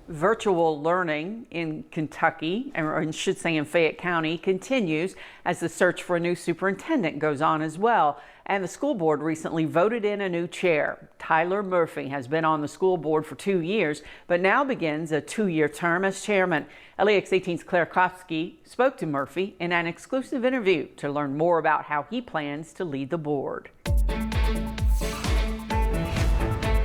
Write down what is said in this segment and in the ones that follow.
Virtual learning in Kentucky, or I should say in Fayette County, continues as the search for a new superintendent goes on as well. And the school board recently voted in a new chair. Tyler Murphy has been on the school board for 2 years, but now begins a 2-year term as chairman. LEX 18's Claire Kopsky spoke to Murphy in an exclusive interview to learn more about how he plans to lead the board.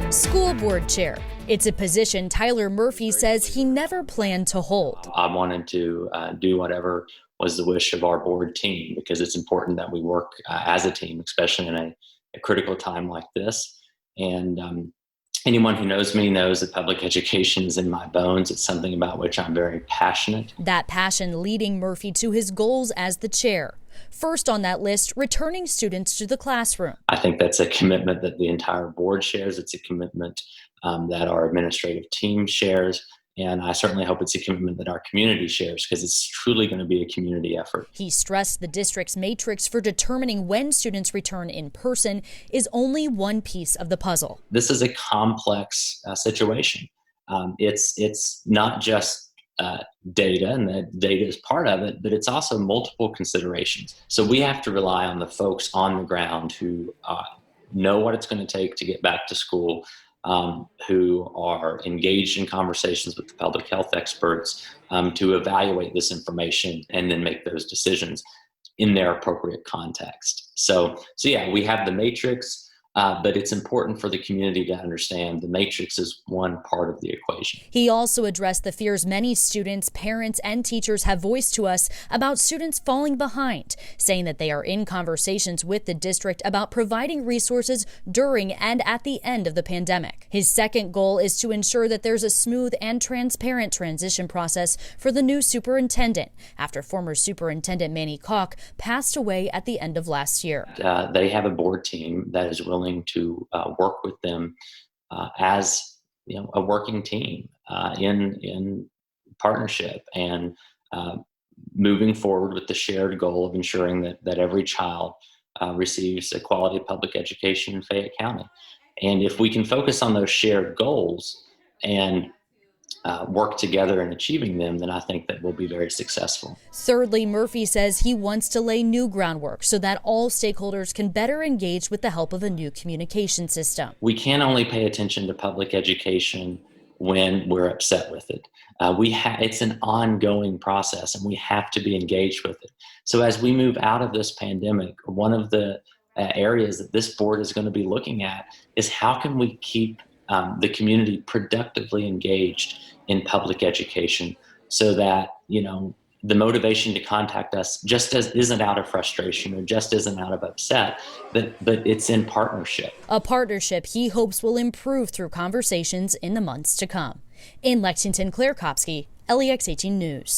School board chair. It's a position Tyler Murphy says he never planned to hold. I wanted to do whatever was the wish of our board team, because it's important that we work as a team, especially in a critical time like this. And anyone who knows me knows that public education is in my bones. It's something about which I'm very passionate. That passion leading Murphy to his goals as the chair. First on that list, returning students to the classroom. I think that's a commitment that the entire board shares. It's a commitment that our administrative team shares. And I certainly hope it's a commitment that our community shares, because it's truly going to be a community effort. He stressed the district's matrix for determining when students return in person is only one piece of the puzzle. This is a complex situation. It's not just data, and that data is part of it, but it's also multiple considerations. So we have to rely on the folks on the ground who know what it's going to take to get back to school, who are engaged in conversations with the public health experts to evaluate this information and then make those decisions in their appropriate context. So yeah, we have the matrix, but it's important for the community to understand the matrix is one part of the equation. He also addressed the fears many students, parents, and teachers have voiced to us about students falling behind, saying that they are in conversations with the district about providing resources during and at the end of the pandemic. His second goal is to ensure that there's a smooth and transparent transition process for the new superintendent, after former Superintendent Manny Koch passed away at the end of last year. They have a board team that is willing to work with them as a working team in partnership, and moving forward with the shared goal of ensuring that every child receives a quality public education in Fayette County. And if we can focus on those shared goals and work together in achieving them, then I think that we'll be very successful. Thirdly, Murphy says he wants to lay new groundwork so that all stakeholders can better engage with the help of a new communication system. We can't only pay attention to public education when we're upset with it. It's an ongoing process, and we have to be engaged with it. So as we move out of this pandemic, one of the areas that this board is going to be looking at is how can we keep the community productively engaged in public education, so that the motivation to contact us isn't out of frustration or just isn't out of upset, but it's in partnership. A partnership he hopes will improve through conversations in the months to come. In Lexington, Claire Kopsky, LEX 18 News.